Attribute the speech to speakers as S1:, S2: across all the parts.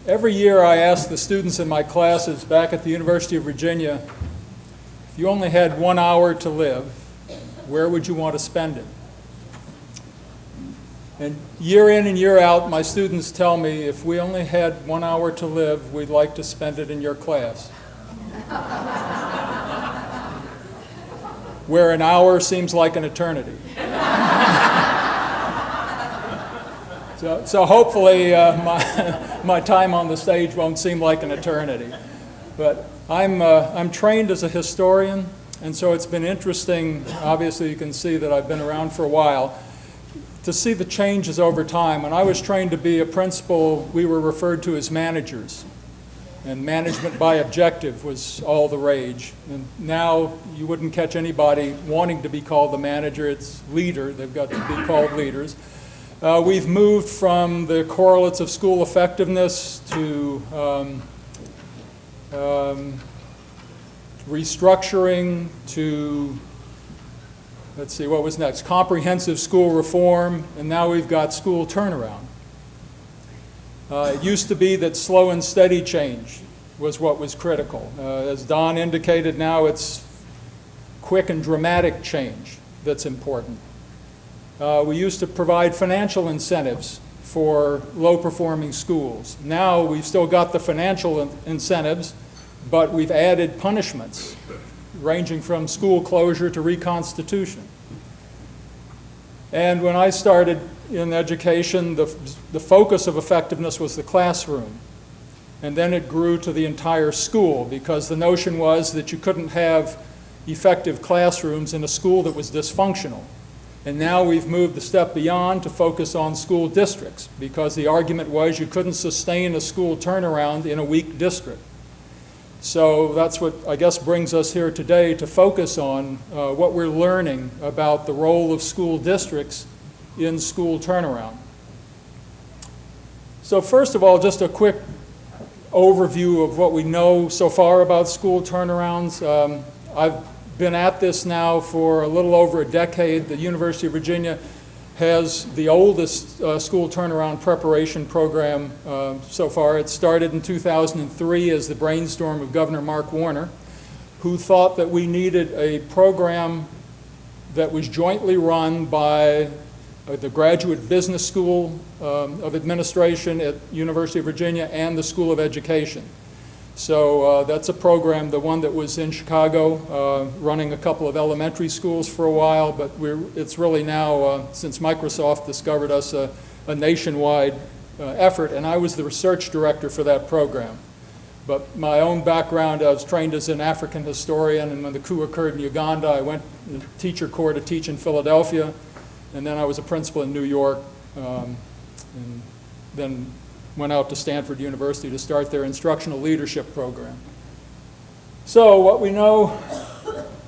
S1: Every year I ask the students in my classes back at the University of Virginia, if you only had 1 hour to live, where would you want to spend it? And year in and year out, my students tell me, if we only had 1 hour to live, we'd like to spend it in your class. Where an hour seems like an eternity. So hopefully my time on the stage won't seem like an eternity. But I'm trained as a historian, and so it's been interesting. Obviously, you can see that I've been around for a while, to see the changes over time. When I was trained to be a principal, we were referred to as managers, and management by objective was all the rage. And now you wouldn't catch anybody wanting to be called the manager. It's leader. They've got to be called leaders. We've moved from the correlates of school effectiveness to restructuring, to, let's see, what was next? Comprehensive school reform, and now we've got school turnaround. It used to be that slow and steady change was what was critical. As Don indicated, now it's quick and dramatic change that's important. We used to provide financial incentives for low-performing schools. Now we've still got the financial incentives, but we've added punishments ranging from school closure to reconstitution. And when I started in education, the focus of effectiveness was the classroom. And then it grew to the entire school, because the notion was that you couldn't have effective classrooms in a school that was dysfunctional. And now we've moved a step beyond to focus on school districts, because the argument was you couldn't sustain a school turnaround in a weak district. So that's what I guess brings us here today, to focus on what we're learning about the role of school districts in school turnaround. So first of all, just a quick overview of what we know so far about school turnarounds. I've been at this now for a little over a decade. The University of Virginia has the oldest school turnaround preparation program so far. It started in 2003 as the brainstorm of Governor Mark Warner, who thought that we needed a program that was jointly run by the Graduate Business School of Administration at University of Virginia and the School of Education. So that's a program, the one that was in Chicago, running a couple of elementary schools for a while, but it's really now, since Microsoft discovered us, a nationwide effort, and I was the research director for that program. But my own background, I was trained as an African historian, and when the coup occurred in Uganda, I went to the teacher corps to teach in Philadelphia, and then I was a principal in New York, and then went out to Stanford University to start their instructional leadership program. So what we know,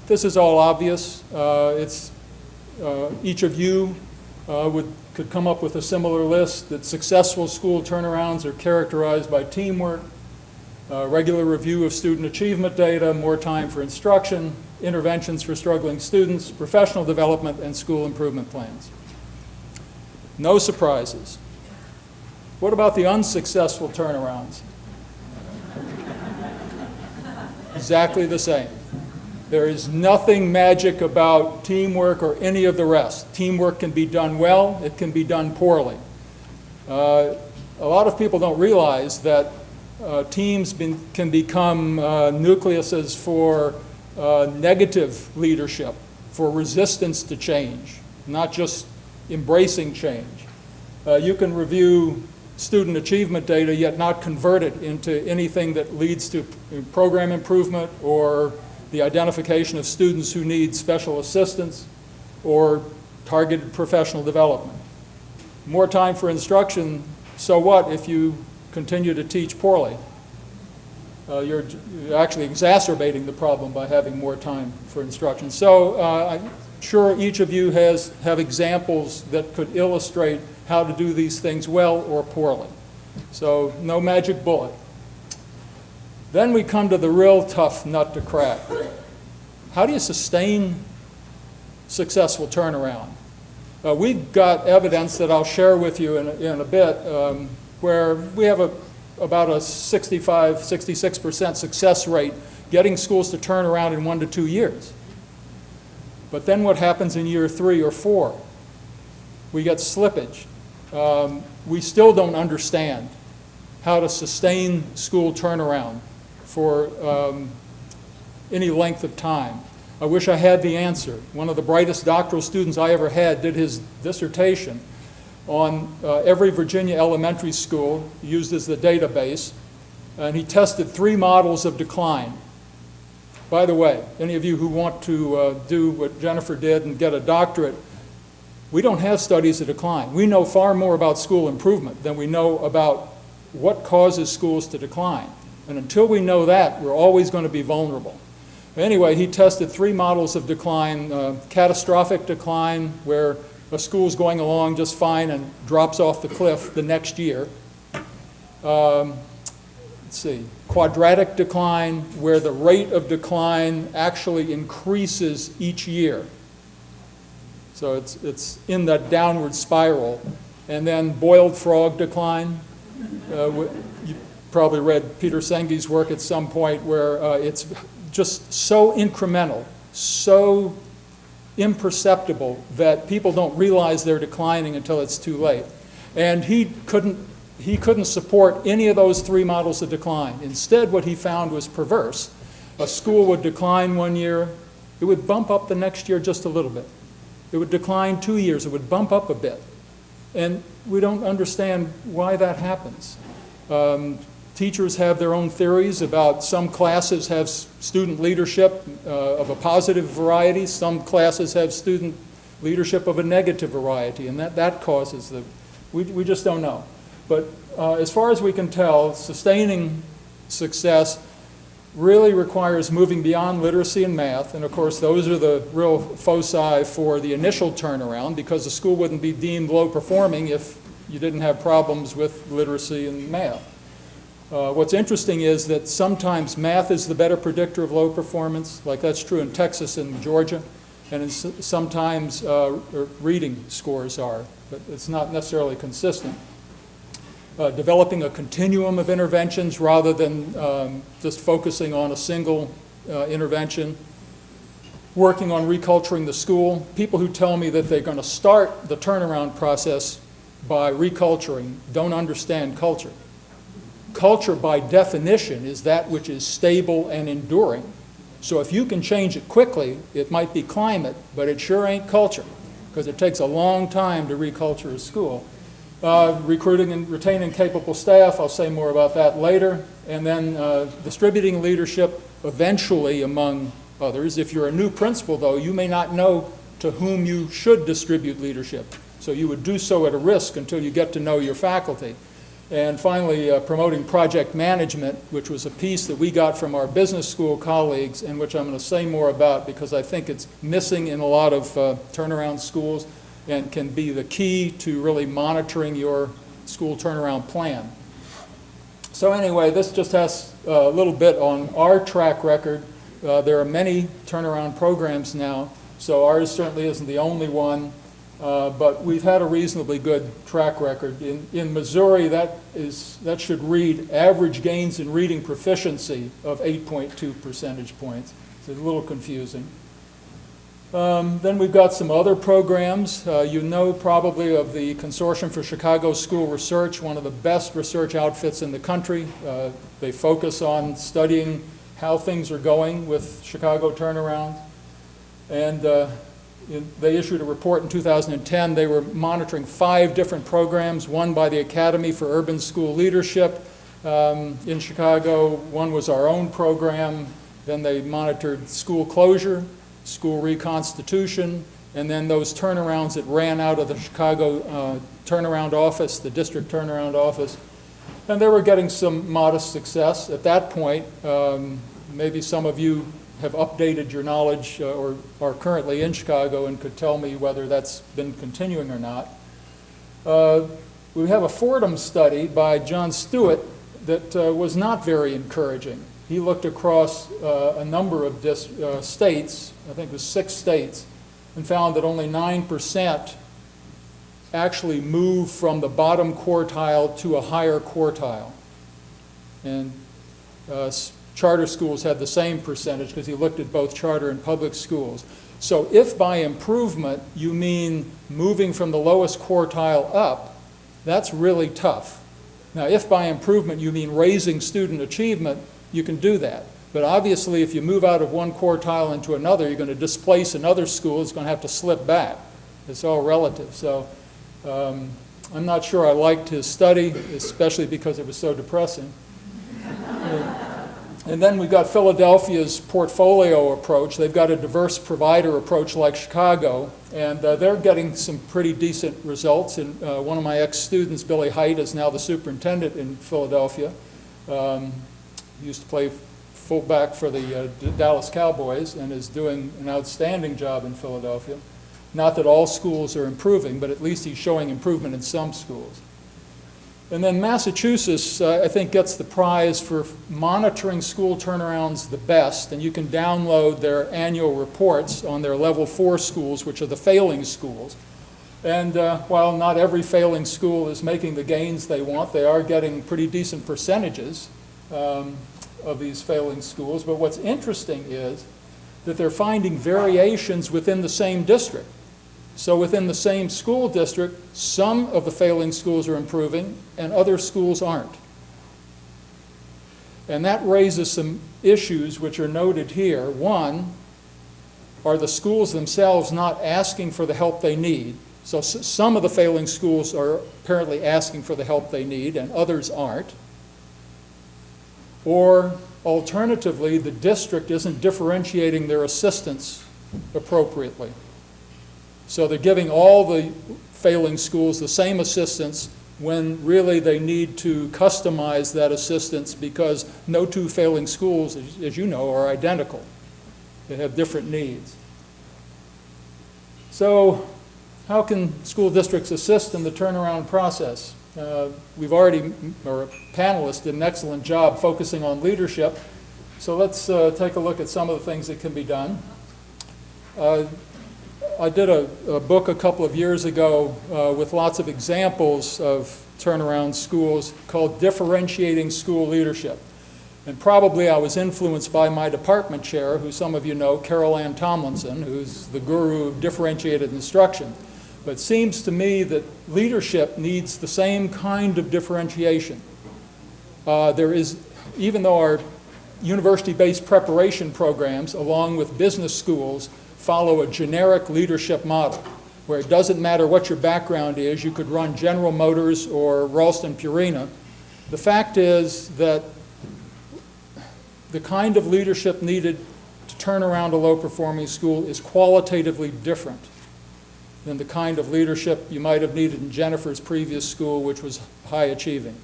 S1: this is all obvious. Each of you could come up with a similar list, that successful school turnarounds are characterized by teamwork, regular review of student achievement data, more time for instruction, interventions for struggling students, professional development, and school improvement plans. No surprises. What about the unsuccessful turnarounds? Exactly the same. There is nothing magic about teamwork or any of the rest. Teamwork can be done well, it can be done poorly. A lot of people don't realize that teams can become nucleuses for negative leadership, for resistance to change, not just embracing change. You can review student achievement data, yet not convert it into anything that leads to program improvement or the identification of students who need special assistance or targeted professional development. More time for instruction, so what if you continue to teach poorly? You're actually exacerbating the problem by having more time for instruction. So I'm sure each of you have examples that could illustrate how to do these things well or poorly. So no magic bullet. Then we come to the real tough nut to crack. How do you sustain successful turnaround? We've got evidence that I'll share with you in a bit where we have about a 65, 66% success rate, getting schools to turn around in 1 to 2 years. But then what happens in year 3 or 4? We get slippage. We still don't understand how to sustain school turnaround for any length of time. I wish I had the answer. One of the brightest doctoral students I ever had did his dissertation on every Virginia elementary school used as the database, and he tested 3 models of decline. By the way, any of you who want to do what Jennifer did and get a doctorate, we don't have studies of decline. We know far more about school improvement than we know about what causes schools to decline. And until we know that, we're always going to be vulnerable. Anyway, he tested 3 models of decline: catastrophic decline, where a school's going along just fine and drops off the cliff the next year. Quadratic decline, where the rate of decline actually increases each year. So it's in that downward spiral. And then boiled frog decline. You probably read Peter Senge's work at some point, where it's just so incremental, so imperceptible that people don't realize they're declining until it's too late. And he couldn't support any of those 3 models of decline. Instead, what he found was perverse. A school would decline 1 year, it would bump up the next year just a little bit. It would decline 2 years, it would bump up a bit. And we don't understand why that happens. Teachers have their own theories about some classes have student leadership of a positive variety, some classes have student leadership of a negative variety, and that causes we just don't know. But as far as we can tell, sustaining success really requires moving beyond literacy and math, and of course those are the real foci for the initial turnaround, because the school wouldn't be deemed low performing if you didn't have problems with literacy and math. What's interesting is that sometimes math is the better predictor of low performance, like that's true in Texas and Georgia, and sometimes reading scores are, but it's not necessarily consistent. Developing a continuum of interventions rather than just focusing on a single intervention. Working on reculturing the school. People who tell me that they're going to start the turnaround process by reculturing don't understand culture. Culture, by definition, is that which is stable and enduring. So if you can change it quickly, it might be climate, but it sure ain't culture, because it takes a long time to reculture a school. Recruiting and retaining capable staff, I'll say more about that later. And then distributing leadership eventually among others. If you're a new principal, though, you may not know to whom you should distribute leadership. So you would do so at a risk until you get to know your faculty. And finally, promoting project management, which was a piece that we got from our business school colleagues, and which I'm going to say more about because I think it's missing in a lot of turnaround schools and can be the key to really monitoring your school turnaround plan. So anyway, this just has a little bit on our track record. There are many turnaround programs now, so ours certainly isn't the only one. But we've had a reasonably good track record. In Missouri, that should read average gains in reading proficiency of 8.2 percentage points. It's a little confusing. Then we've got some other programs. You know probably of the Consortium for Chicago School Research, one of the best research outfits in the country. They focus on studying how things are going with Chicago turnaround. And they issued a report in 2010. They were monitoring 5 different programs, one by the Academy for Urban School Leadership in Chicago. One was our own program. Then they monitored school closure, school reconstitution, and then those turnarounds that ran out of the Chicago turnaround office, the district turnaround office. And they were getting some modest success. At that point, maybe some of you have updated your knowledge or are currently in Chicago and could tell me whether that's been continuing or not. We have a Fordham study by John Stewart that was not very encouraging. He looked across a number of states, I think it was 6 states, and found that only 9% actually moved from the bottom quartile to a higher quartile. and charter schools had the same percentage because he looked at both charter and public schools. So if by improvement you mean moving from the lowest quartile up, that's really tough. Now, if by improvement you mean raising student achievement, you can do that. But obviously, if you move out of one quartile into another, you're going to displace another school. It's going to have to slip back. It's all relative. So I'm not sure I liked his study, especially because it was so depressing. And then we've got Philadelphia's portfolio approach. They've got a diverse provider approach like Chicago, and they're getting some pretty decent results. And one of my ex-students, Billy Height, is now the superintendent in Philadelphia. He used to play fullback for the Dallas Cowboys and is doing an outstanding job in Philadelphia. Not that all schools are improving, but at least he's showing improvement in some schools. And then Massachusetts, I think, gets the prize for monitoring school turnarounds the best, and you can download their annual reports on their level 4 schools, which are the failing schools. And while not every failing school is making the gains they want, they are getting pretty decent percentages of these failing schools. But what's interesting is that they're finding variations within the same district. So within the same school district, some of the failing schools are improving and other schools aren't. And that raises some issues which are noted here. One, are the schools themselves not asking for the help they need? So some of the failing schools are apparently asking for the help they need and others aren't. Or alternatively, the district isn't differentiating their assistance appropriately. So they're giving all the failing schools the same assistance when really they need to customize that assistance because no two failing schools, as you know, are identical. They have different needs. So how can school districts assist in the turnaround process? We've already, our panelists did an excellent job focusing on leadership. So let's take a look at some of the things that can be done. I did a book a couple of years ago with lots of examples of turnaround schools called Differentiating School Leadership. And probably I was influenced by my department chair, who some of you know, Carol Ann Tomlinson, who's the guru of differentiated instruction. But it seems to me that leadership needs the same kind of differentiation. There is, even though our university-based preparation programs, along with business schools, follow a generic leadership model, where it doesn't matter what your background is, you could run General Motors or Ralston Purina. The fact is that the kind of leadership needed to turn around a low-performing school is qualitatively different than the kind of leadership you might have needed in Jennifer's previous school, which was high-achieving,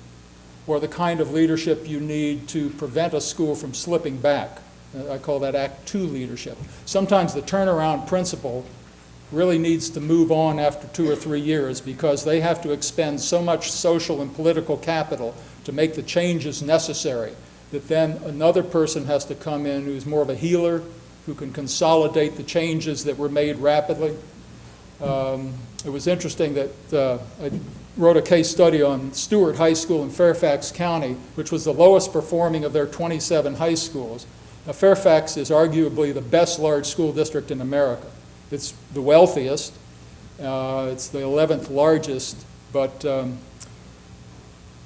S1: or the kind of leadership you need to prevent a school from slipping back. I call that Act 2 leadership. Sometimes the turnaround principal really needs to move on after 2 or 3 years because they have to expend so much social and political capital to make the changes necessary that then another person has to come in who's more of a healer, who can consolidate the changes that were made rapidly. It was interesting that I wrote a case study on Stewart High School in Fairfax County, which was the lowest performing of their 27 high schools. Now, Fairfax is arguably the best large school district in America. It's the wealthiest. It's the 11th largest, but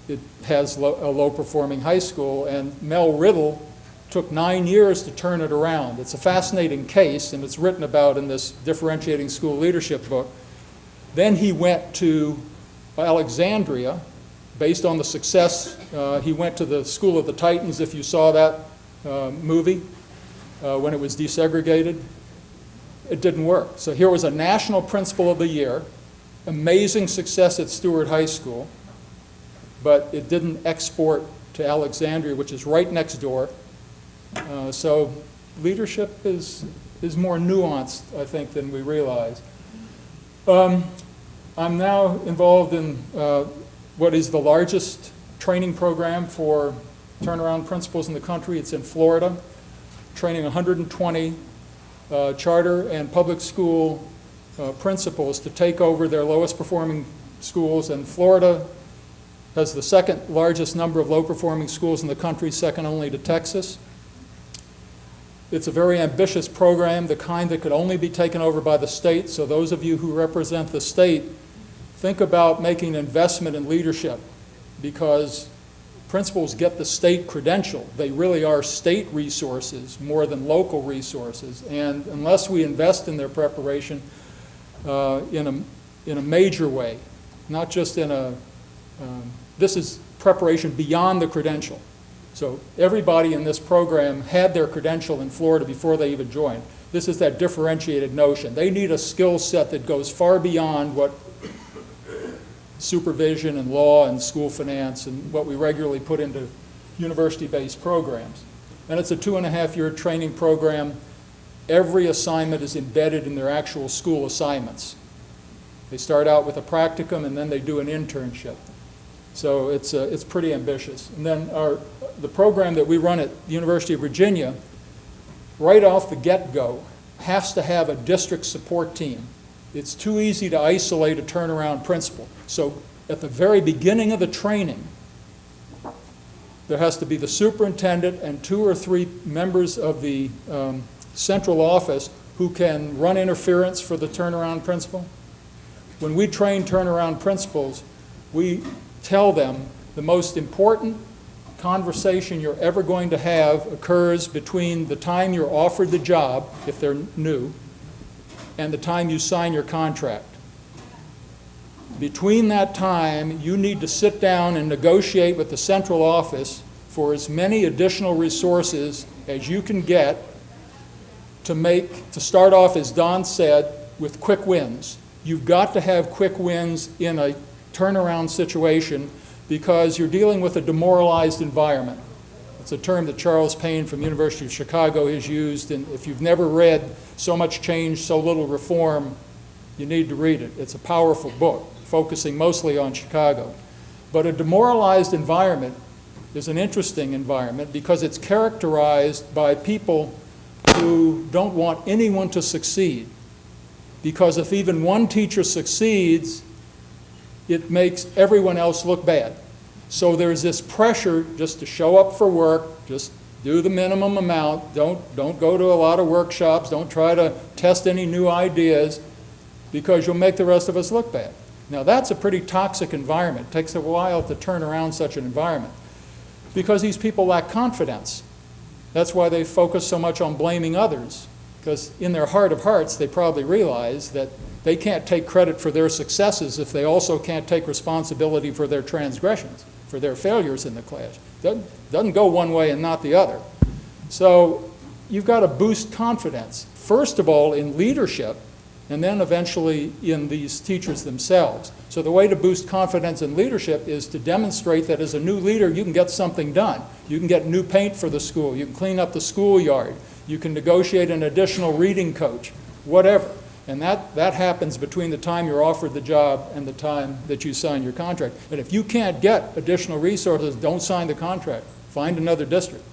S1: it has a low-performing high school. And Mel Riddle took 9 years to turn it around. It's a fascinating case, and it's written about in this Differentiating School Leadership book. Then he went to Alexandria. Based on the success, he went to the School of the Titans, if you saw that movie, when it was desegregated. It didn't work. So here was a national principal of the year, amazing success at Stewart High School, but it didn't export to Alexandria, which is right next door. So leadership is more nuanced, I think, than we realize. I'm now involved in what is the largest training program for turnaround principals in the country. It's in Florida, training 120 charter and public school principals to take over their lowest performing schools. And Florida has the second largest number of low-performing schools in the country, second only to Texas. It's a very ambitious program, the kind that could only be taken over by the state. So those of you who represent the state, think about making an investment in leadership, because principals get the state credential. They really are state resources more than local resources. And unless we invest in their preparation in a major way, not just in a, this is preparation beyond the credential. So everybody in this program had their credential in Florida before they even joined. This is that differentiated notion. They need a skill set that goes far beyond what supervision and law and school finance and what we regularly put into university-based programs. And it's a 2.5-year training program. Every assignment is embedded in their actual school assignments. They start out with a practicum and then they do an internship. So it's pretty ambitious. And then the program that we run at the University of Virginia, right off the get-go, has to have a district support team. It's too easy to isolate a turnaround principal. So at the very beginning of the training, there has to be the superintendent and 2 or 3 members of the central office who can run interference for the turnaround principal. When we train turnaround principals, we tell them the most important conversation you're ever going to have occurs between the time you're offered the job, if they're new, and the time you sign your contract. Between that time, you need to sit down and negotiate with the central office for as many additional resources as you can get to start off, as Don said, with quick wins. You've got to have quick wins in a turnaround situation because you're dealing with a demoralized environment. It's a term that Charles Payne from University of Chicago has used, and if you've never read So Much Change, So Little Reform, you need to read it. It's a powerful book, focusing mostly on Chicago. But a demoralized environment is an interesting environment because it's characterized by people who don't want anyone to succeed. Because if even one teacher succeeds, it makes everyone else look bad. So there's this pressure just to show up for work, just do the minimum amount, don't go to a lot of workshops, don't try to test any new ideas, because you'll make the rest of us look bad. Now that's a pretty toxic environment. It takes a while to turn around such an environment because these people lack confidence. That's why they focus so much on blaming others, because in their heart of hearts they probably realize that they can't take credit for their successes if they also can't take responsibility for their transgressions, for their failures in the class. Doesn't go one way and not the other. So you've got to boost confidence, first of all in leadership, and then eventually in these teachers themselves. So the way to boost confidence in leadership is to demonstrate that as a new leader you can get something done. You can get new paint for the school, you can clean up the schoolyard, you can negotiate an additional reading coach, whatever. And that happens between the time you're offered the job and the time that you sign your contract. And if you can't get additional resources, don't sign the contract. Find another district,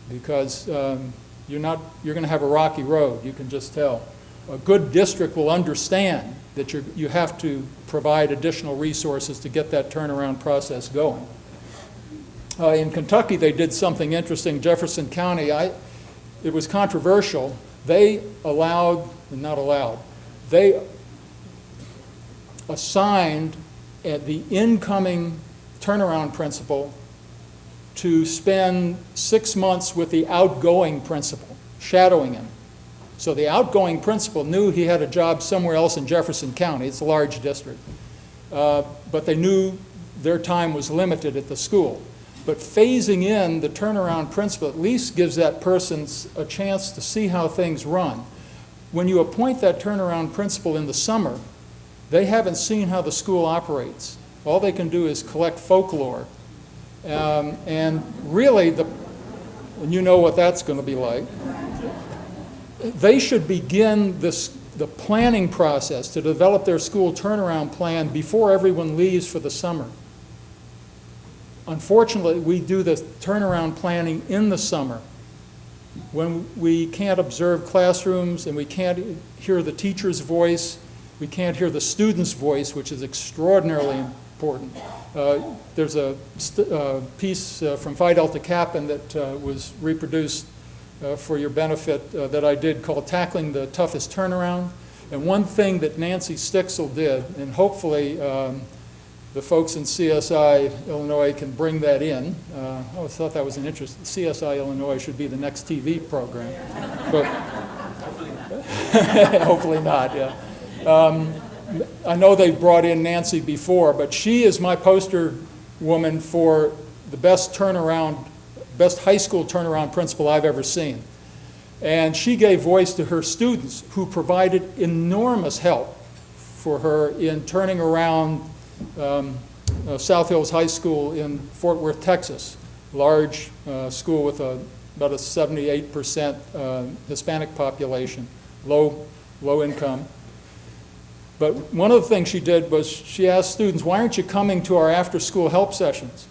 S1: because you're going to have a rocky road. You can just tell. A good district will understand that you have to provide additional resources to get that turnaround process going. In Kentucky, they did something interesting. Jefferson County, it was controversial. They they assigned the incoming turnaround principal to spend 6 months with the outgoing principal, shadowing him. So the outgoing principal knew he had a job somewhere else in Jefferson County. It's a large district. But they knew their time was limited at the school. But phasing in the turnaround principal at least gives that person a chance to see how things run. When you appoint that turnaround principal in the summer, they haven't seen how the school operates. All they can do is collect folklore. And really, and you know what that's going to be like. They should begin the planning process to develop their school turnaround plan before everyone leaves for the summer. Unfortunately, we do the turnaround planning in the summer when we can't observe classrooms and we can't hear the teacher's voice, we can't hear the student's voice, which is extraordinarily important. There's a piece from Phi Delta Kappa that was reproduced for your benefit that I did called Tackling the Toughest Turnaround. And one thing that Nancy Sticksel did, and hopefully the folks in CSI Illinois can bring that in. I always thought that was an interest. CSI Illinois should be the next TV program. But hopefully not, yeah. I know they've brought in Nancy before, but she is my poster woman for the best high school turnaround principal I've ever seen. And she gave voice to her students who provided enormous help for her in turning around South Hills High School in Fort Worth, Texas, large school with about a 78% Hispanic population, low income. But one of the things she did was she asked students, why aren't you coming to our after-school help sessions?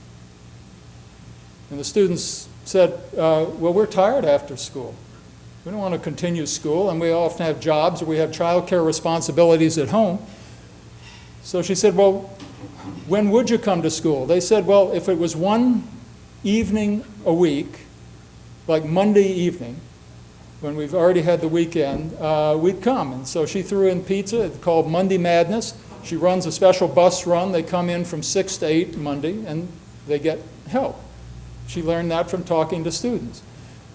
S1: And the students said, well, we're tired after school. We don't want to continue school, and we often have jobs or we have child care responsibilities at home. So she said, well, when would you come to school? They said, well, if it was one evening a week, like Monday evening, when we've already had the weekend, we'd come. And so she threw in pizza. It's called Monday Madness. She runs a special bus run. They come in from 6 to 8 Monday, and they get help. She learned that from talking to students.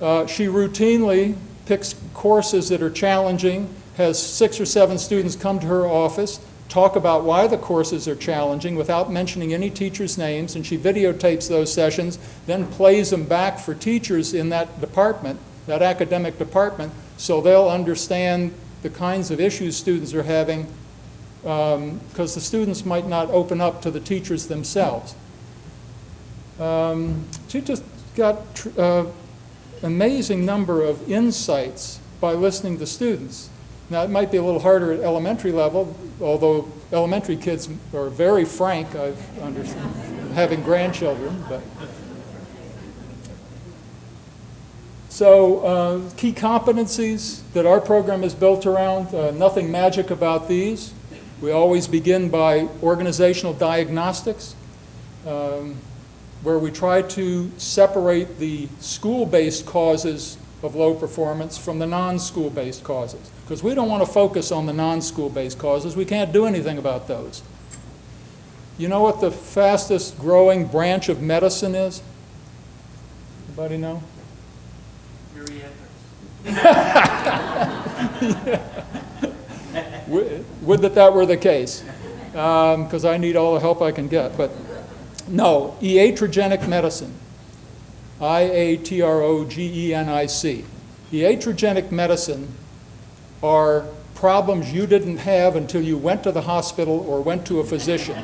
S1: She routinely picks courses that are challenging, has 6 or 7 students come to her office, talk about why the courses are challenging without mentioning any teachers' names, and she videotapes those sessions, then plays them back for teachers in that department, that academic department, so they'll understand the kinds of issues students are having, because the students might not open up to the teachers themselves. She just got amazing number of insights by listening to students. Now, it might be a little harder at elementary level, although elementary kids are very frank, I've understood, having grandchildren. But. So, key competencies that our program is built around, nothing magic about these. We always begin by organizational diagnostics, where we try to separate the school-based causes of low performance from the non-school-based causes. Because we don't want to focus on the non-school-based causes. We can't do anything about those. You know what the fastest growing branch of medicine is? Anybody know? Would that were the case, because I need all the help I can get. But no, iatrogenic medicine, iatrogenic. Iatrogenic medicine are problems you didn't have until you went to the hospital or went to a physician.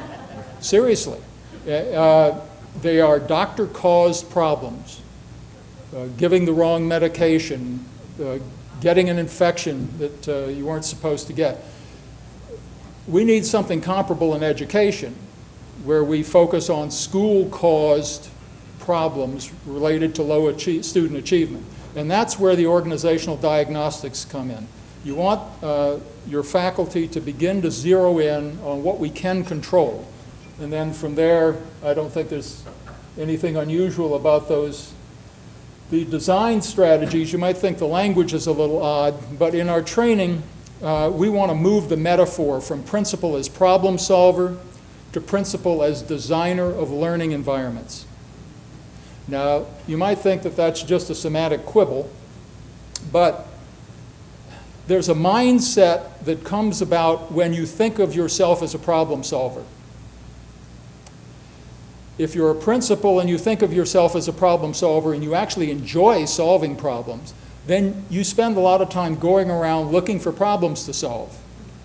S1: Seriously. They are doctor-caused problems. Giving the wrong medication, getting an infection that you weren't supposed to get. We need something comparable in education, where we focus on school-caused problems related to low student achievement. And that's where the organizational diagnostics come in. You want your faculty to begin to zero in on what we can control. And then from there, I don't think there's anything unusual about those. The design strategies, you might think the language is a little odd, but in our training, we want to move the metaphor from principal as problem solver to principal as designer of learning environments. Now, you might think that that's just a semantic quibble, but there's a mindset that comes about when you think of yourself as a problem solver. If you're a principal and you think of yourself as a problem solver and you actually enjoy solving problems, then you spend a lot of time going around looking for problems to solve.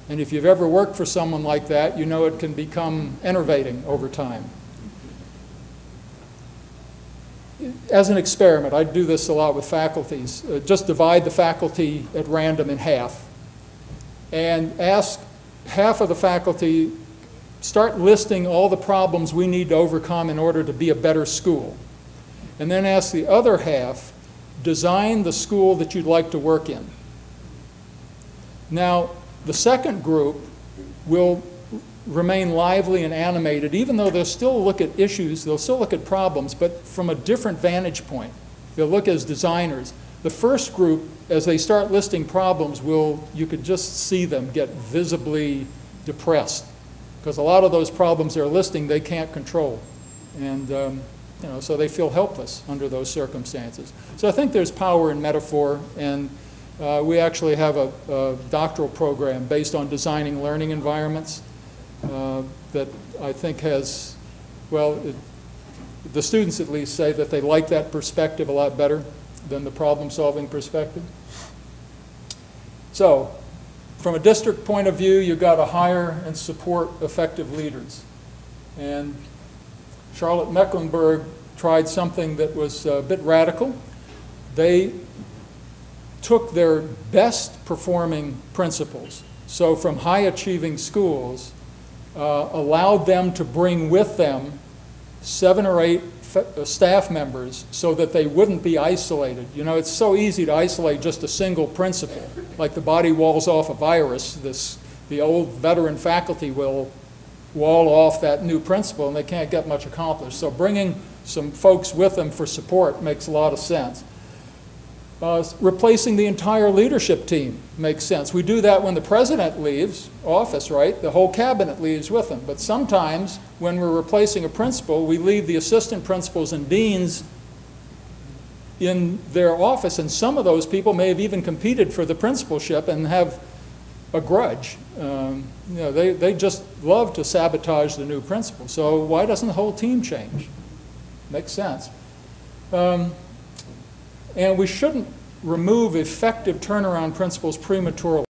S1: And if you've ever worked for someone like that, you know it can become enervating over time. As an experiment, I do this a lot with faculties. Just divide the faculty at random in half and ask half of the faculty, start listing all the problems we need to overcome in order to be a better school. And then ask the other half, design the school that you'd like to work in. Now, the second group will remain lively and animated, even though they'll still look at issues, they'll still look at problems, but from a different vantage point. They'll look as designers. The first group, as they start listing problems, you could just see them get visibly depressed, because a lot of those problems they're listing they can't control. And so they feel helpless under those circumstances. So I think there's power in metaphor, and we actually have a doctoral program based on designing learning environments that I think has, the students at least say that they like that perspective a lot better than the problem-solving perspective. So, from a district point of view, you've got to hire and support effective leaders. And Charlotte Mecklenburg tried something that was a bit radical. They took their best performing principals, so from high-achieving schools, allowed them to bring with them 7 or 8 staff members so that they wouldn't be isolated. You know, it's so easy to isolate just a single principal. Like the body walls off a virus, the old veteran faculty will wall off that new principal and they can't get much accomplished. So bringing some folks with them for support makes a lot of sense. Replacing the entire leadership team makes sense. We do that when the president leaves office, right? The whole cabinet leaves with him. But sometimes when we're replacing a principal, we leave the assistant principals and deans in their office, and some of those people may have even competed for the principalship and have a grudge. They just love to sabotage the new principal. So why doesn't the whole team change? Makes sense. And we shouldn't remove effective turnaround principles prematurely.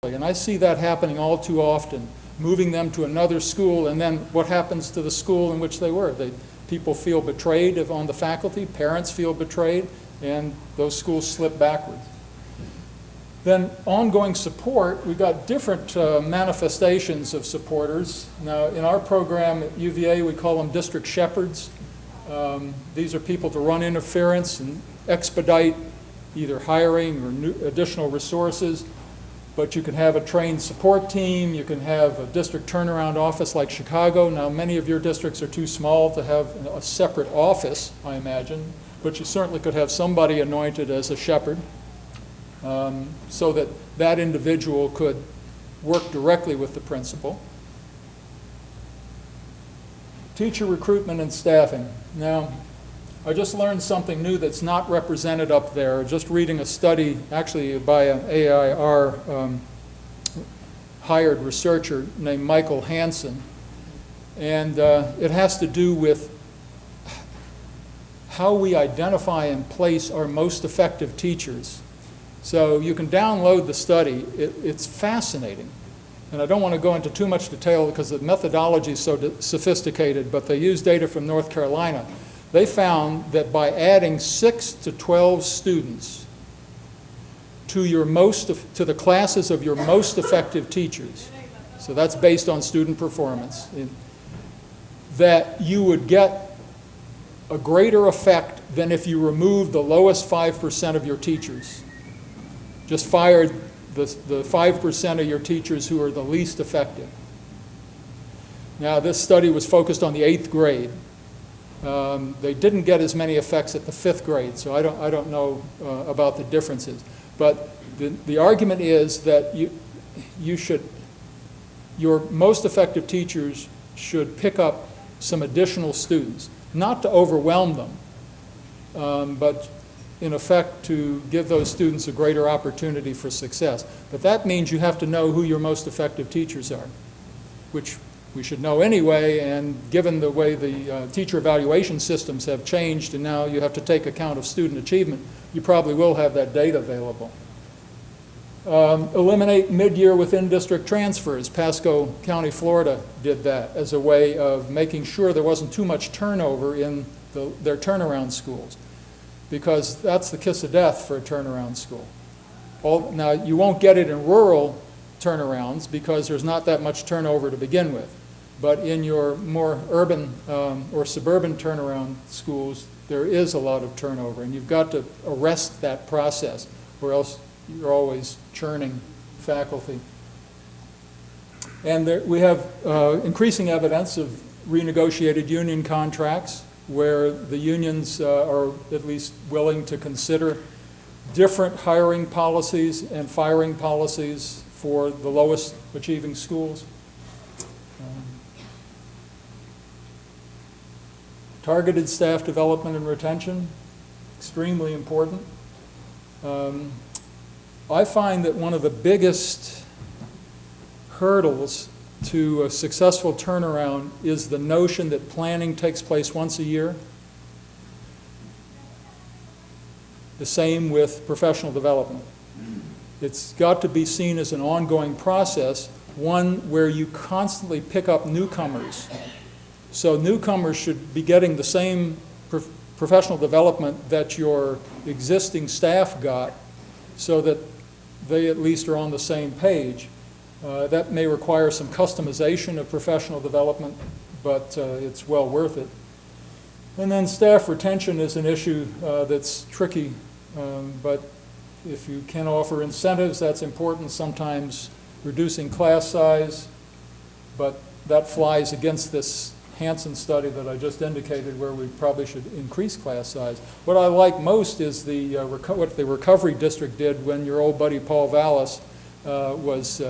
S1: And I see that happening all too often, moving them to another school, and then what happens to the school in which they were? People feel betrayed on the faculty, parents feel betrayed, and those schools slip backwards. Then ongoing support, we've got different manifestations of supporters. Now in our program at UVA we call them district shepherds. These are people to run interference and expedite either hiring or additional resources. But you can have a trained support team, you can have a district turnaround office like Chicago. Now many of your districts are too small to have a separate office, I imagine, but you certainly could have somebody anointed as a shepherd. So that that individual could work directly with the principal. Teacher recruitment and staffing. Now, I just learned something new that's not represented up there. Just reading a study, actually by an AIR hired researcher named Michael Hansen. And it has to do with how we identify and place our most effective teachers. So you can download the study. It's fascinating. And I don't want to go into too much detail because the methodology is so sophisticated, but they use data from North Carolina. They found that by adding 6 to 12 students to the classes of your most effective teachers, so that's based on student performance, that you would get a greater effect than if you removed the lowest 5% of your teachers. Just fired the 5% of your teachers who are the least effective. Now, this study was focused on the 8th grade. They didn't get as many effects at the 5th grade, so I don't know about the differences. But the argument is that your most effective teachers should pick up some additional students, not to overwhelm them, but in effect to give those students a greater opportunity for success. But that means you have to know who your most effective teachers are, which we should know anyway, and given the way the teacher evaluation systems have changed and now you have to take account of student achievement, you probably will have that data available. Eliminate mid-year within district transfers. Pasco County, Florida did that as a way of making sure there wasn't too much turnover in their turnaround schools, because that's the kiss of death for a turnaround school. Now, you won't get it in rural turnarounds because there's not that much turnover to begin with. But in your more urban or suburban turnaround schools, there is a lot of turnover, and you've got to arrest that process, or else you're always churning faculty. And we have increasing evidence of renegotiated union contracts where the unions are at least willing to consider different hiring policies and firing policies for the lowest achieving schools. Targeted staff development and retention, extremely important. I find that one of the biggest hurdles to a successful turnaround is the notion that planning takes place once a year. The same with professional development. It's got to be seen as an ongoing process, one where you constantly pick up newcomers. So newcomers should be getting the same professional development that your existing staff got, so that they at least are on the same page. That may require some customization of professional development, but it's well worth it. And then staff retention is an issue that's tricky, but if you can offer incentives, that's important. Sometimes reducing class size, but that flies against this Hansen study that I just indicated, where we probably should increase class size. What I like most is what the recovery district did when your old buddy Paul Vallis was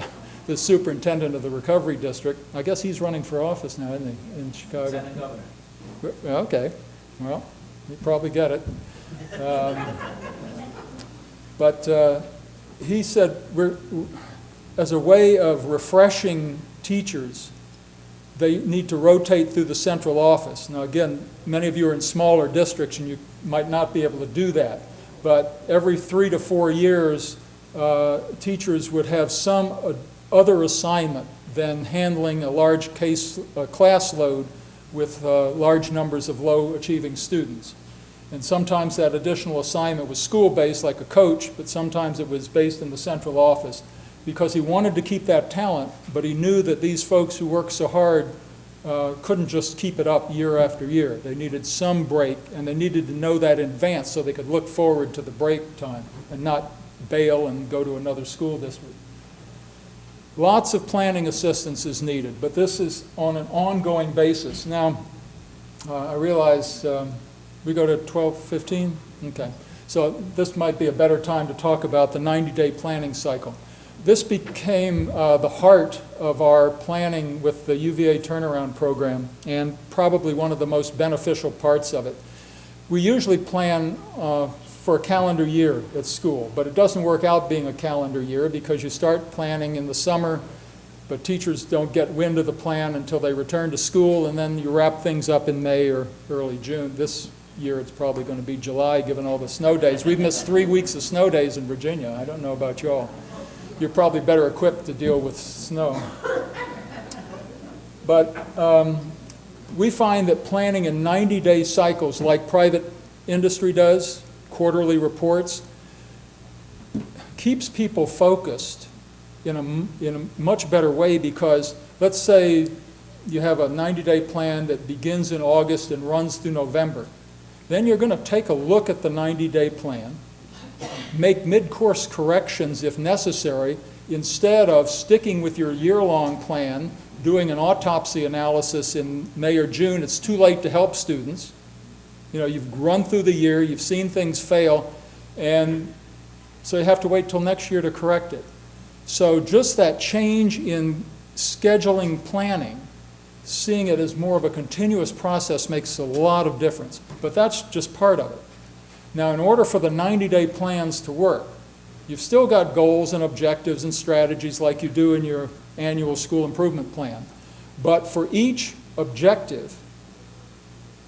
S1: the superintendent of the recovery district. I guess he's running for office now, isn't he, in Chicago?
S2: Lieutenant Governor.
S1: Okay, well, you probably get it. But he said, as a way of refreshing teachers, they need to rotate through the central office. Now again, many of you are in smaller districts and you might not be able to do that, but every 3 to 4 years, teachers would have some other assignment than handling a large class load with large numbers of low achieving students. And sometimes that additional assignment was school-based like a coach, but sometimes it was based in the central office, because he wanted to keep that talent, but he knew that these folks who worked so hard couldn't just keep it up year after year. They needed some break, and they needed to know that in advance so they could look forward to the break time and not bail and go to another school district. Lots of planning assistance is needed, but this is on an ongoing basis. Now, I realize we go to 12:15? Okay. So this might be a better time to talk about the 90-day planning cycle. This became the heart of our planning with the UVA turnaround program, and probably one of the most beneficial parts of it. We usually plan for a calendar year at school, but it doesn't work out being a calendar year because you start planning in the summer, but teachers don't get wind of the plan until they return to school, and then you wrap things up in May or early June. This year it's probably going to be July, given all the snow days. We've missed 3 weeks of snow days in Virginia. I don't know about y'all. You're probably better equipped to deal with snow. But we find that planning in 90-day cycles, like private industry does, quarterly reports, keeps people focused in a much better way, because let's say you have a 90-day plan that begins in August and runs through November. Then you're going to take a look at the 90-day plan, make mid-course corrections if necessary, instead of sticking with your year-long plan, doing an autopsy analysis in May or June. It's too late to help students. You know, you've run through the year, you've seen things fail, and so you have to wait till next year to correct it. So just that change in scheduling planning, seeing it as more of a continuous process, makes a lot of difference. But that's just part of it. Now, in order for the 90-day plans to work, you've still got goals and objectives and strategies like you do in your annual school improvement plan. But for each objective,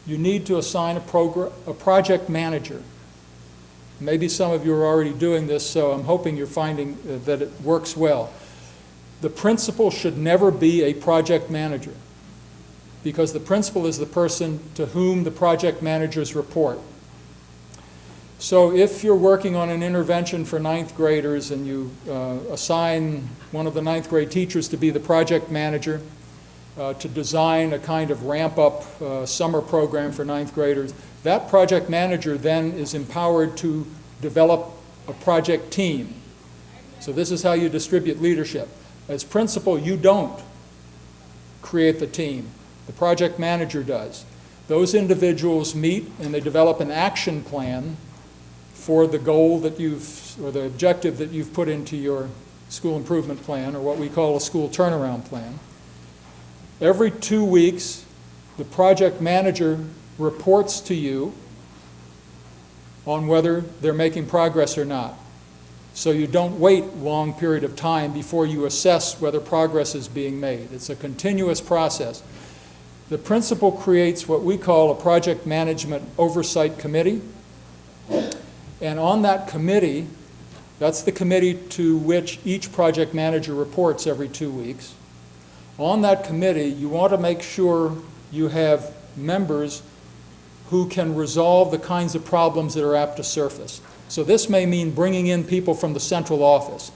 S1: you need to assign a project manager. Maybe some of you are already doing this, so I'm hoping you're finding that it works well. The principal should never be a project manager, because the principal is the person to whom the project managers report. So if you're working on an intervention for 9th graders and you assign one of the 9th grade teachers to be the project manager, to design a kind of ramp-up summer program for 9th graders, that project manager then is empowered to develop a project team. So this is how you distribute leadership. As principal, you don't create the team. The project manager does. Those individuals meet and they develop an action plan for the goal that or the objective that you've put into your school improvement plan, or what we call a school turnaround plan. Every 2 weeks, the project manager reports to you on whether they're making progress or not. So you don't wait a long period of time before you assess whether progress is being made. It's a continuous process. The principal creates what we call a project management oversight committee. And on that committee, that's the committee to which each project manager reports every 2 weeks. On that committee, you want to make sure you have members who can resolve the kinds of problems that are apt to surface. So this may mean bringing in people from the central office.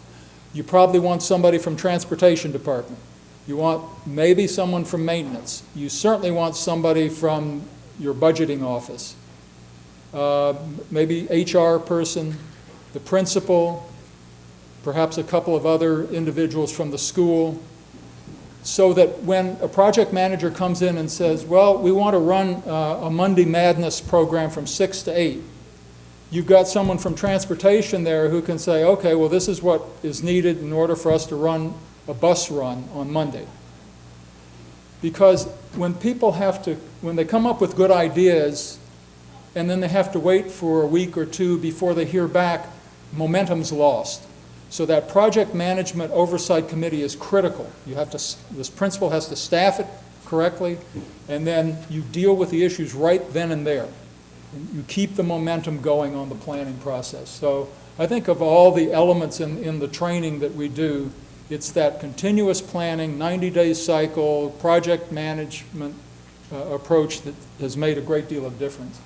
S1: You probably want somebody from transportation department. You want maybe someone from maintenance. You certainly want somebody from your budgeting office. Maybe HR person, the principal, perhaps a couple of other individuals from the school, so that when a project manager comes in and says, well, we want to run a Monday Madness program from 6 to 8, you've got someone from transportation there who can say, okay, well, this is what is needed in order for us to run a bus run on Monday. Because when people when they come up with good ideas and then they have to wait for a week or two before they hear back, momentum's lost. So that project management oversight committee is critical. This principal has to staff it correctly, and then you deal with the issues right then and there. And you keep the momentum going on the planning process. So I think of all the elements in the training that we do, it's that continuous planning, 90-day cycle, project management approach that has made a great deal of difference.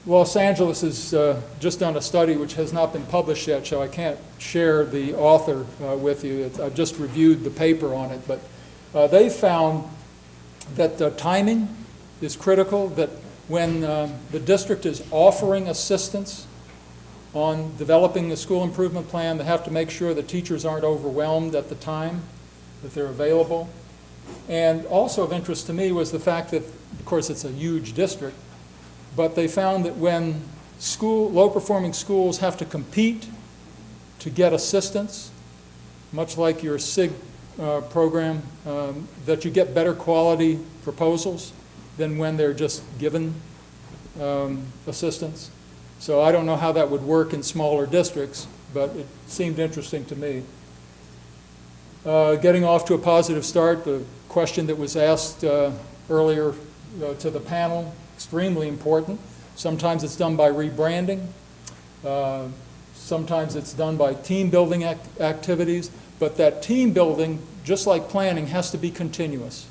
S1: Los Angeles has just done a study which has not been published yet, so I can't share the author with you. I've just reviewed the paper on it, but they found that timing is critical, that when the district is offering assistance on developing the school improvement plan, they have to make sure the teachers aren't overwhelmed at the time, that they're available. And also of interest to me was the fact that, of course, it's a huge district, but they found that when low-performing schools have to compete to get assistance, much like your SIG program, that you get better quality proposals than when they're just given assistance. So I don't know how that would work in smaller districts, but it seemed interesting to me. Getting off to a positive start, the question that was asked earlier to the panel, extremely important. Sometimes it's done by rebranding. Sometimes it's done by team building activities. But that team building, just like planning, has to be continuous.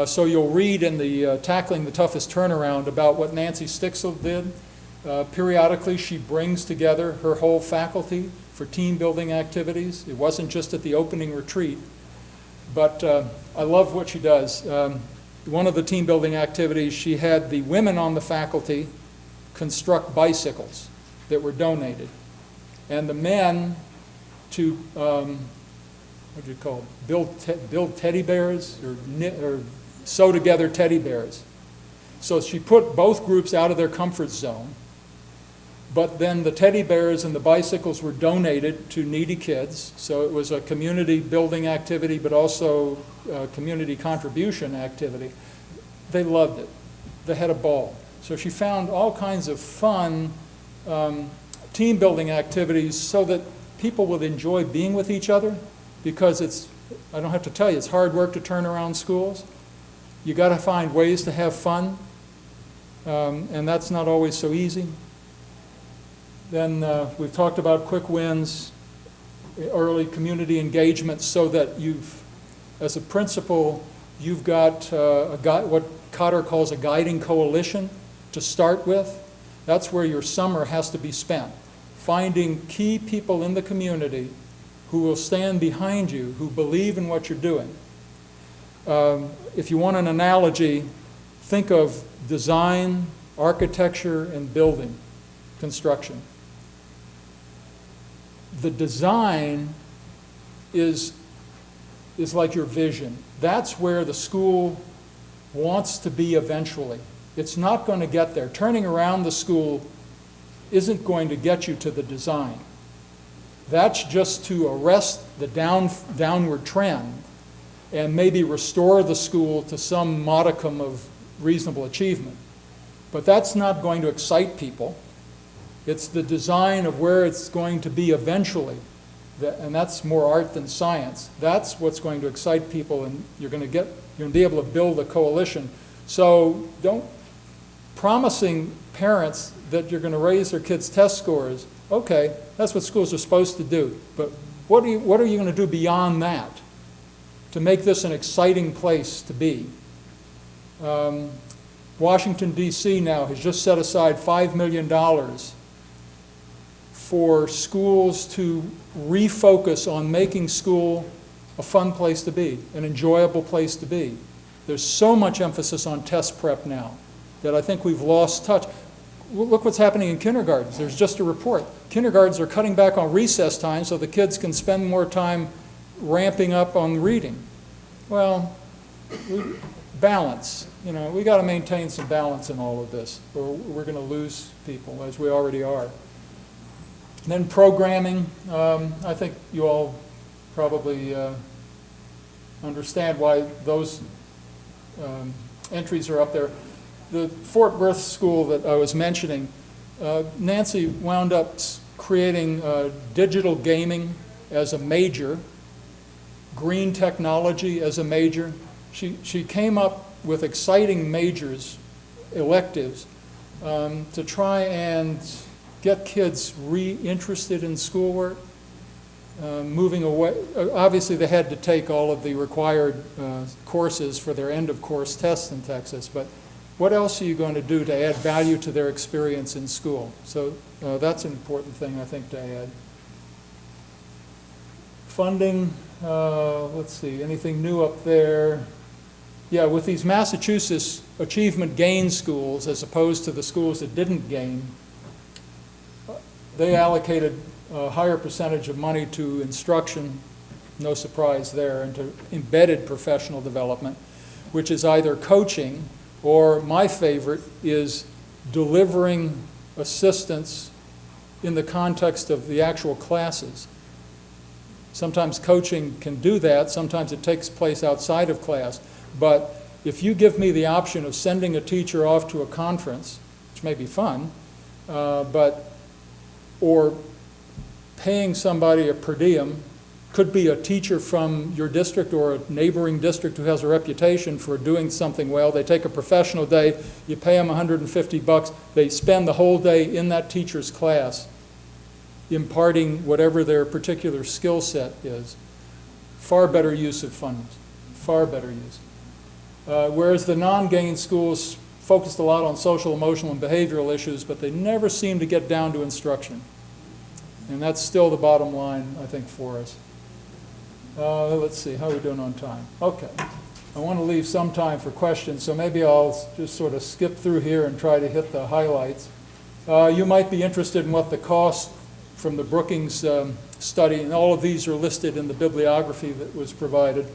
S1: So you'll read in the Tackling the Toughest Turnaround about what Nancy Sticksel did. Periodically, she brings together her whole faculty for team building activities. It wasn't just at the opening retreat. But I love what she does. One of the team building activities, she had the women on the faculty construct bicycles that were donated, and the men to what do you call it? Build teddy bears or sew together teddy bears. So she put both groups out of their comfort zone, but then the teddy bears and the bicycles were donated to needy kids. So it was a community building activity, but also a community contribution activity. They loved it. They had a ball. So she found all kinds of fun team building activities so that people would enjoy being with each other, because I don't have to tell you, it's hard work to turn around schools. You got to find ways to have fun, and that's not always so easy. Then we've talked about quick wins, early community engagement, so that as a principal, you've got what Cotter calls a guiding coalition to start with. That's where your summer has to be spent, finding key people in the community who will stand behind you, who believe in what you're doing. If you want an analogy, think of design, architecture, and building construction. the design is like your vision. That's where the school wants to be eventually. It's not going to get there. Turning around the school isn't going to get you to the design. That's just to arrest the downward trend and maybe restore the school to some modicum of reasonable achievement. But that's not going to excite people. It's the design of where it's going to be eventually, and that's more art than science. That's what's going to excite people, and you're going to be able to build a coalition. So don't promising parents that you're going to raise their kids' test scores. Okay, that's what schools are supposed to do. But what are you going to do beyond that to make this an exciting place to be? Washington, D.C. now has just set aside $5 million for schools to refocus on making school a fun place to be, an enjoyable place to be. There's so much emphasis on test prep now that I think we've lost touch. Look what's happening in kindergartens. There's just a report. Kindergartens are cutting back on recess time so the kids can spend more time ramping up on reading. Well, balance. You know, we got to maintain some balance in all of this, or we're going to lose people, as we already are. And then programming. I think you all probably understand why those entries are up there. The Fort Worth school that I was mentioning, Nancy wound up creating digital gaming as a major, green technology as a major. She came up with exciting majors, electives, to try and get kids re-interested in schoolwork, moving away. Obviously, they had to take all of the required courses for their end-of-course tests in Texas, but what else are you going to do to add value to their experience in school? So that's an important thing, I think, to add. Funding, let's see, anything new up there? Yeah, with these Massachusetts achievement gain schools, as opposed to the schools that didn't gain, they allocated a higher percentage of money to instruction, no surprise there, and to embedded professional development, which is either coaching or, my favorite, is delivering assistance in the context of the actual classes. Sometimes coaching can do that, sometimes it takes place outside of class, but if you give me the option of sending a teacher off to a conference, which may be fun, or paying somebody a per diem, could be a teacher from your district or a neighboring district who has a reputation for doing something well. They take a professional day, you pay them $150, they spend the whole day in that teacher's class imparting whatever their particular skill set is. Far better use of funds, far better use. Whereas the non-gain schools focused a lot on social, emotional, and behavioral issues, but they never seemed to get down to instruction. And that's still the bottom line, I think, for us. Let's see, how are we doing on time? Okay. I want to leave some time for questions, so maybe I'll just sort of skip through here and try to hit the highlights. You might be interested in what the cost from the Brookings study, and all of these are listed in the bibliography that was provided.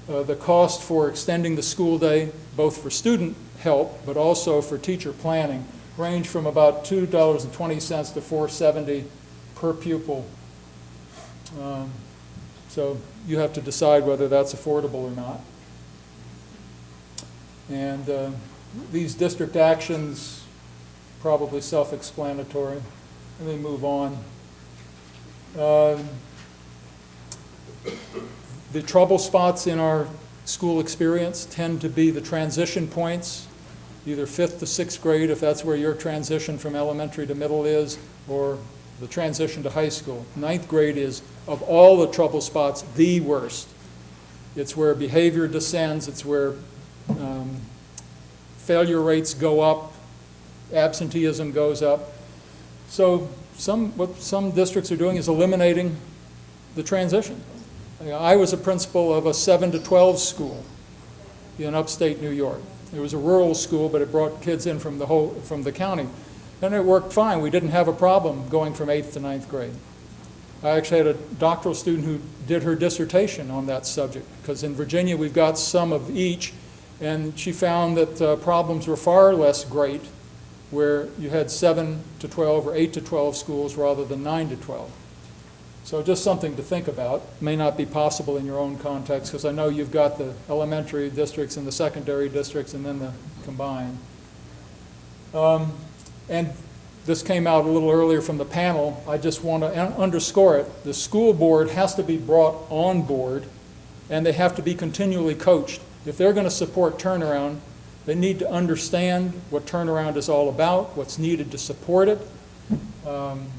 S1: The cost for extending the school day, both for student help, but also for teacher planning, range from about $2.20 to $4.70 per pupil. So you have to decide whether that's affordable or not. And these district actions, probably self-explanatory. Let me move on. The trouble spots in our school experience tend to be the transition points, either 5th to 6th grade, if that's where your transition from elementary to middle is, or the transition to high school. 9th grade is, of all the trouble spots, the worst. It's where behavior descends, it's where failure rates go up, absenteeism goes up. So what some districts are doing is eliminating the transition. I was a principal of a 7 to 12 school in upstate New York. It was a rural school, but it brought kids in from the county. And it worked fine. We didn't have a problem going from 8th to 9th grade. I actually had a doctoral student who did her dissertation on that subject, because in Virginia we've got some of each, and she found that problems were far less great where you had 7 to 12 or 8 to 12 schools rather than 9 to 12. So just something to think about. May not be possible in your own context, because I know you've got the elementary districts and the secondary districts and then the combined. And this came out a little earlier from the panel. I just want to underscore it. The school board has to be brought on board, and they have to be continually coached. If they're going to support turnaround, they need to understand what turnaround is all about, what's needed to support it. And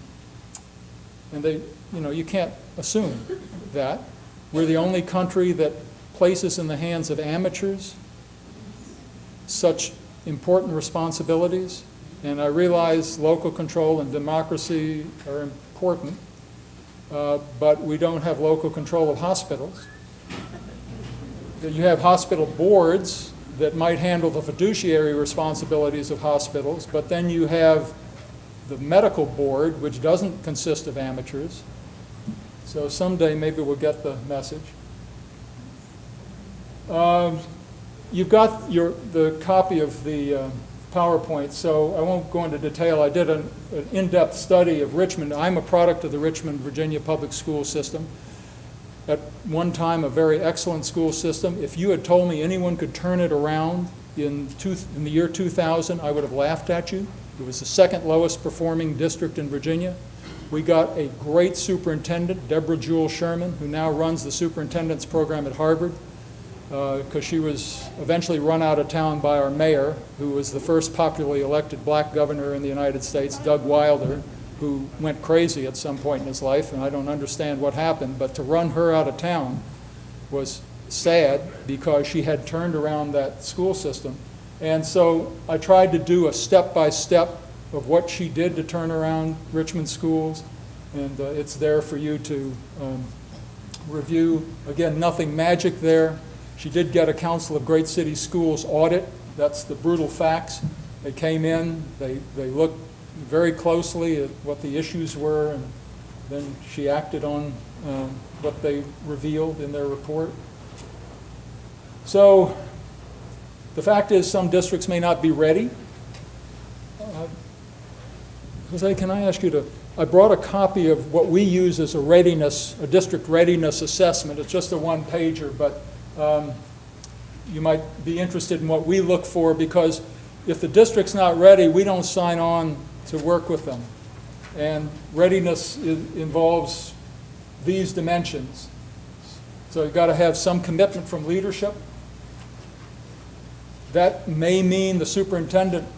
S1: you can't assume that. We're the only country that places in the hands of amateurs such important responsibilities. And I realize local control and democracy are important, but we don't have local control of hospitals. You have hospital boards that might handle the fiduciary responsibilities of hospitals, but then you have the medical board, which doesn't consist of amateurs. So someday maybe we'll get the message. You've got the copy of the PowerPoint, so I won't go into detail. I did an in-depth study of Richmond. I'm a product of the Richmond, Virginia public school system. At one time, a very excellent school system. If you had told me anyone could turn it around in the year 2000, I would have laughed at you. It was the second lowest performing district in Virginia. We got a great superintendent, Deborah Jewel Sherman, who now runs the superintendent's program at Harvard, because she was eventually run out of town by our mayor, who was the first popularly elected black governor in the United States, Doug Wilder, who went crazy at some point in his life, and I don't understand what happened, but to run her out of town was sad because she had turned around that school system. And so I tried to do a step-by-step of what she did to turn around Richmond Schools, and it's there for you to review. Again, nothing magic there. She did get a Council of Great City Schools audit. That's the brutal facts. They came in, they looked very closely at what the issues were, and then she acted on what they revealed in their report. So the fact is some districts may not be ready. Jose, can I ask you to, I brought a copy of what we use as a district readiness assessment. It's just a one-pager, but you might be interested in what we look for, because if the district's not ready, we don't sign on to work with them. And readiness involves these dimensions. So you've got to have some commitment from leadership. That may mean the superintendent,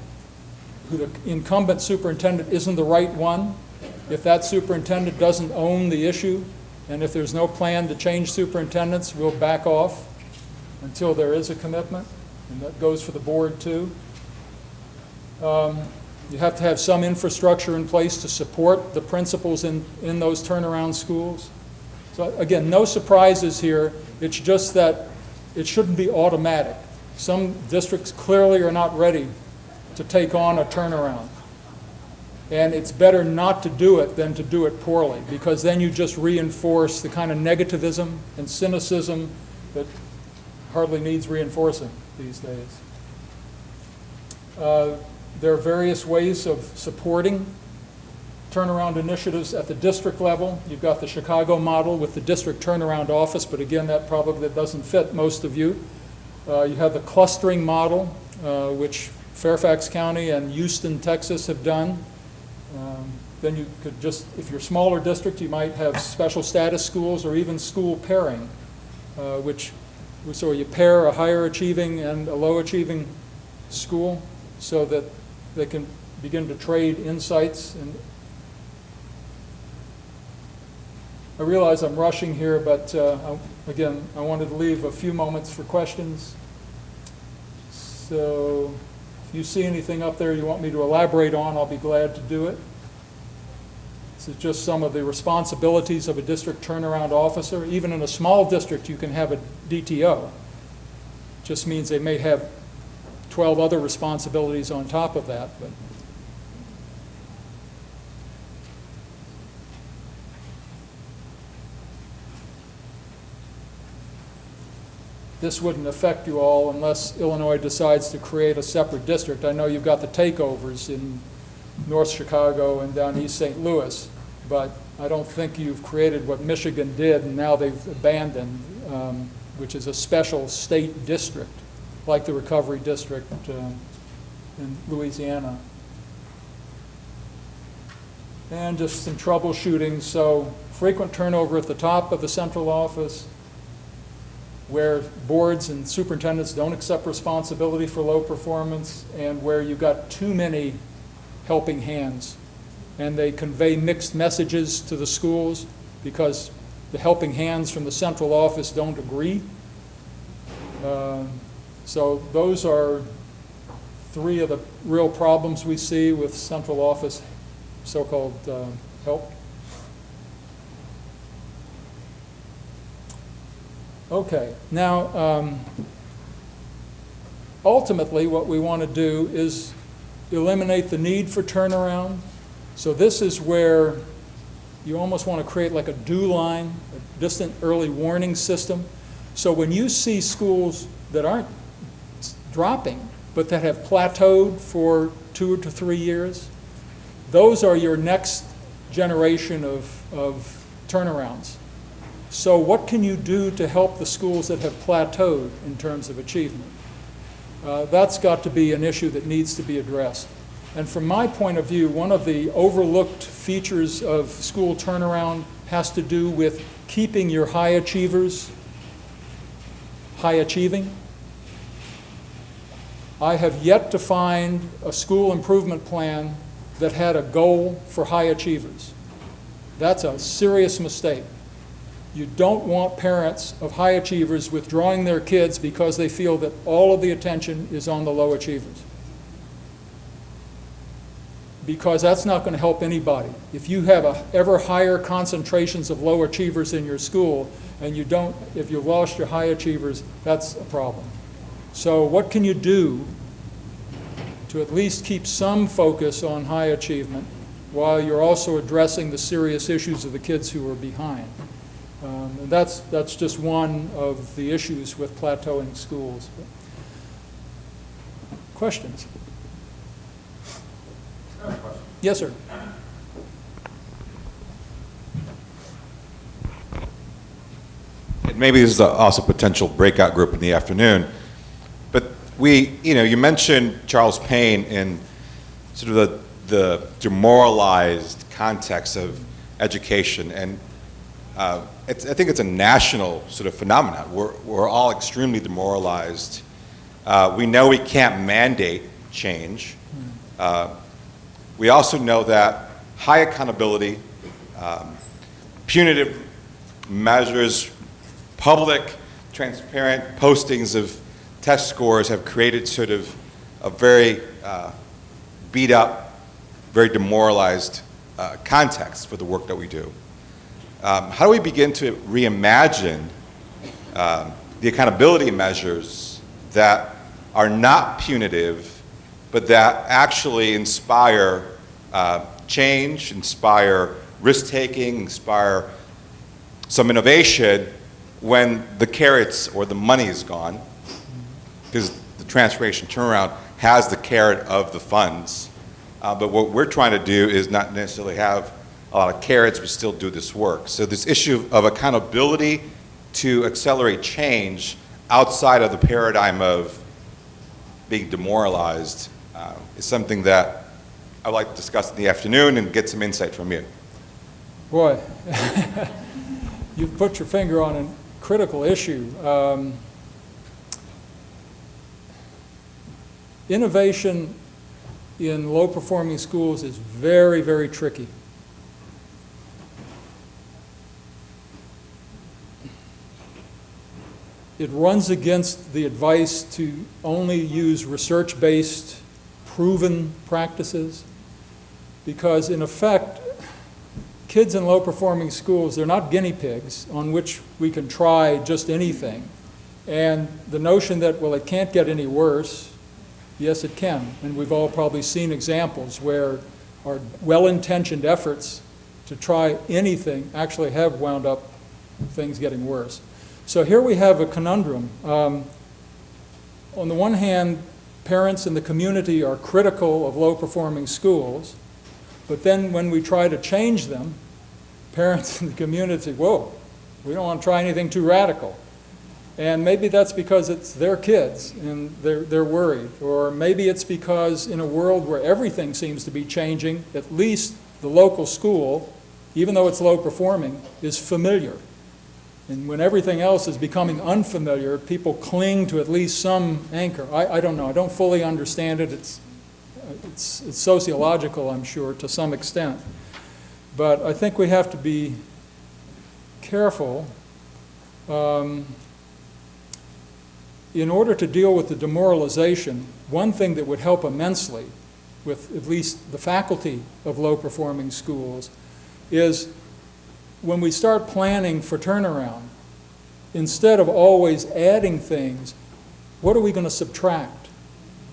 S1: the incumbent superintendent, isn't the right one. If that superintendent doesn't own the issue, and if there's no plan to change superintendents, we'll back off until there is a commitment, and that goes for the board too. You have to have some infrastructure in place to support the principals in those turnaround schools. So again, no surprises here. It's just that it shouldn't be automatic. Some districts clearly are not ready to take on a turnaround. And it's better not to do it than to do it poorly, because then you just reinforce the kind of negativism and cynicism that hardly needs reinforcing these days. There are various ways of supporting turnaround initiatives at the district level. You've got the Chicago model with the district turnaround office, but again, that probably doesn't fit most of you. You have the clustering model, which Fairfax County and Houston, Texas have done. Then you could just, if you're a smaller district, you might have special status schools or even school pairing, so you pair a higher achieving and a low achieving school so that they can begin to trade insights. And I realize I'm rushing here, but again, I wanted to leave a few moments for questions. So if you see anything up there you want me to elaborate on, I'll be glad to do it. This is just some of the responsibilities of a district turnaround officer. Even in a small district, you can have a DTO. It just means they may have 12 other responsibilities on top of that. But this wouldn't affect you all unless Illinois decides to create a separate district. I know you've got the takeovers in North Chicago and down East St. Louis, but I don't think you've created what Michigan did and now they've abandoned, which is a special state district, like the Recovery District in Louisiana. And just some troubleshooting. So frequent turnover at the top of the central office, where boards and superintendents don't accept responsibility for low performance, and where you've got too many helping hands. And they convey mixed messages to the schools because the helping hands from the central office don't agree. So those are three of the real problems we see with central office so-called help. Okay, now ultimately what we want to do is eliminate the need for turnaround. So this is where you almost want to create like a DEW line, a distant early warning system. So when you see schools that aren't dropping, but that have plateaued for 2 to 3 years, those are your next generation of turnarounds. So what can you do to help the schools that have plateaued in terms of achievement? That's got to be an issue that needs to be addressed. And from my point of view, one of the overlooked features of school turnaround has to do with keeping your high achievers high achieving. I have yet to find a school improvement plan that had a goal for high achievers. That's a serious mistake. You don't want parents of high achievers withdrawing their kids because they feel that all of the attention is on the low achievers. Because that's not going to help anybody. If you have ever higher concentrations of low achievers in your school and you don't, if you've lost your high achievers, that's a problem. So what can you do to at least keep some focus on high achievement while you're also addressing the serious issues of the kids who are behind? And that's just one of the issues with plateauing schools. Questions? Yes, sir.
S3: And maybe this is also a potential breakout group in the afternoon, but you mentioned Charles Payne in sort of the demoralized context of education, and I think it's a national sort of phenomenon. We're all extremely demoralized. We know we can't mandate change. We also know that high accountability, punitive measures, public, transparent postings of test scores have created sort of a very beat up, very demoralized context for the work that we do. How do we begin to reimagine the accountability measures that are not punitive, but that actually inspire change, inspire risk-taking, inspire some innovation when the carrots or the money is gone? Because the transformation turnaround has the carrot of the funds. But what we're trying to do is not necessarily have a lot of carrots, but still do this work. So this issue of accountability to accelerate change outside of the paradigm of being demoralized is something that I'd like to discuss in the afternoon and get some insight from you.
S1: Boy, you've put your finger on a critical issue. Innovation in low-performing schools is very, very tricky. It runs against the advice to only use research-based, proven practices, because in effect, kids in low-performing schools, they're not guinea pigs on which we can try just anything. And the notion that, well, it can't get any worse, yes, it can. And we've all probably seen examples where our well-intentioned efforts to try anything actually have wound up things getting worse. So here we have a conundrum. On the one hand, parents in the community are critical of low-performing schools, but then when we try to change them, parents in the community say, whoa, we don't want to try anything too radical. And maybe that's because it's their kids and they're worried. Or maybe it's because in a world where everything seems to be changing, at least the local school, even though it's low performing, is familiar. And when everything else is becoming unfamiliar, people cling to at least some anchor. I don't know. I don't fully understand it. It's sociological, I'm sure, to some extent. But I think we have to be careful. In order to deal with the demoralization, one thing that would help immensely with at least the faculty of low-performing schools is when we start planning for turnaround, instead of always adding things, what are we going to subtract?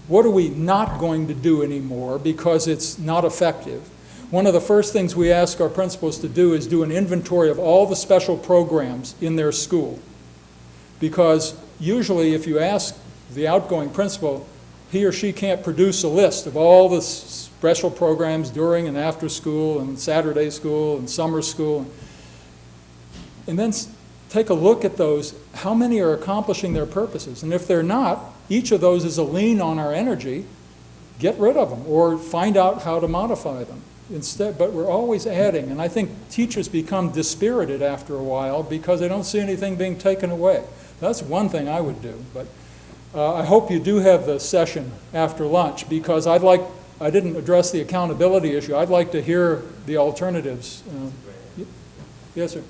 S1: What are we not going to do anymore because it's not effective? One of the first things we ask our principals to do is do an inventory of all the special programs in their school. Because usually if you ask the outgoing principal, he or she can't produce a list of all the special programs during and after school and Saturday school and summer school. And then take a look at those. How many are accomplishing their purposes? And if they're not, each of those is a lien on our energy. Get rid of them or find out how to modify them. Instead, but we're always adding, and I think teachers become dispirited after a while because they don't see anything being taken away. That's one thing I would do, but I hope you do have the session after lunch because I didn't address the accountability issue. I'd like to hear the alternatives. Yes, sir.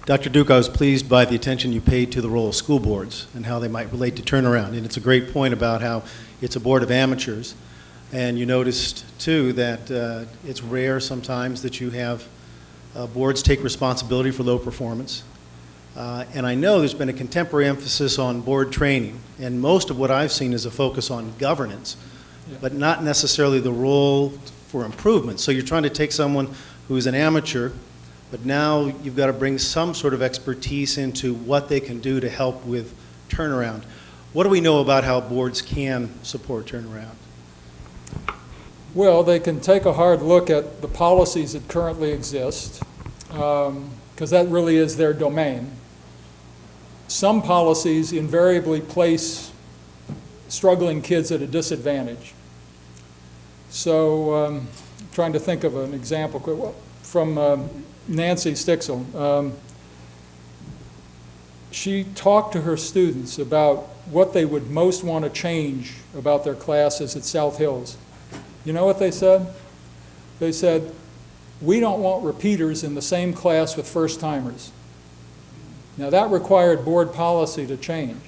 S2: Dr. Duke, I was pleased by the attention you paid to the role of school boards and how they might relate to turnaround. And it's a great point about how it's a board of amateurs. And you noticed, too, that it's rare sometimes that you have boards take responsibility for low performance. And I know there's been a contemporary emphasis on board training. And most of what I've seen is a focus on governance, but not necessarily the role for improvement. So you're trying to take someone who's an amateur, but now you've got to bring some sort of expertise into what they can do to help with turnaround. What do we know about how boards can support turnaround?
S1: Well, they can take a hard look at the policies that currently exist, because that really is their domain. Some policies invariably place struggling kids at a disadvantage. So, trying to think of an example from Nancy Stixel. She talked to her students about what they would most want to change about their classes at South Hills. You know what they said? They said, we don't want repeaters in the same class with first-timers. Now that required board policy to change.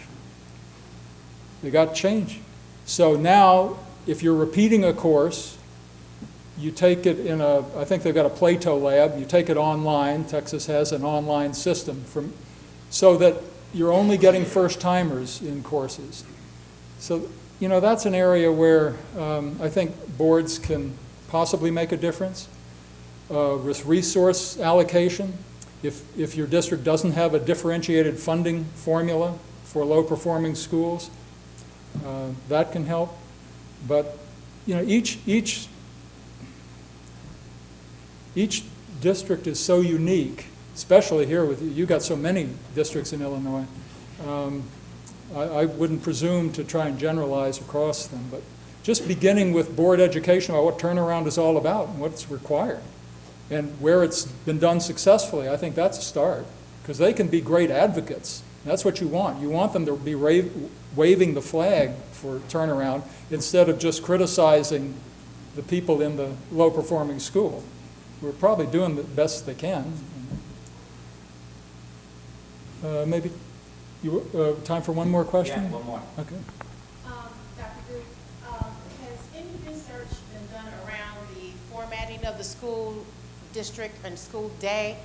S1: They got changed. So now, if you're repeating a course, you take it in I think they've got a Plato lab, you take it online. Texas has an online system so that you're only getting first-timers in courses. So, you know, that's an area where I think boards can possibly make a difference. With resource allocation, if your district doesn't have a differentiated funding formula for low-performing schools, that can help. But, you know, each district is so unique, especially here with you got so many districts in Illinois. I wouldn't presume to try and generalize across them, but just beginning with board education about what turnaround is all about and what's required and where it's been done successfully, I think that's a start because they can be great advocates. That's what you want. You want them to be waving the flag for turnaround instead of just criticizing the people in the low-performing school. We're probably doing the best they can. Maybe time for one more question?
S4: Yeah, one more.
S1: Okay.
S5: Dr. Duke, has any research been done around the formatting of the school district and school day,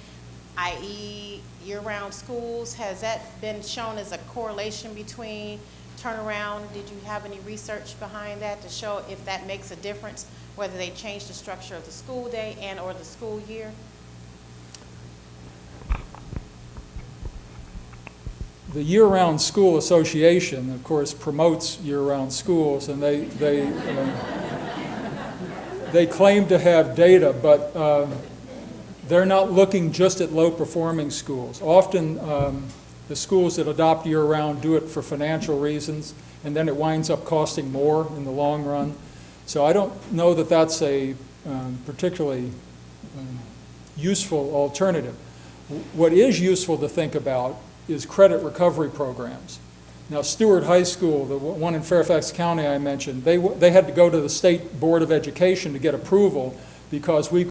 S5: i.e. year-round schools? Has that been shown as a correlation between turnaround? Did you have any research behind that to show if that makes a difference, whether they change the structure of the school day and or the school year?
S1: The Year-Round School Association, of course, promotes year-round schools, and they claim to have data, but they're not looking just at low-performing schools. Often, the schools that adopt year-round do it for financial reasons, and then it winds up costing more in the long run. So I don't know that that's a particularly useful alternative. What is useful to think about is credit recovery programs. Now, Stewart High School, the one in Fairfax County I mentioned, they had to go to the State Board of Education to get approval because we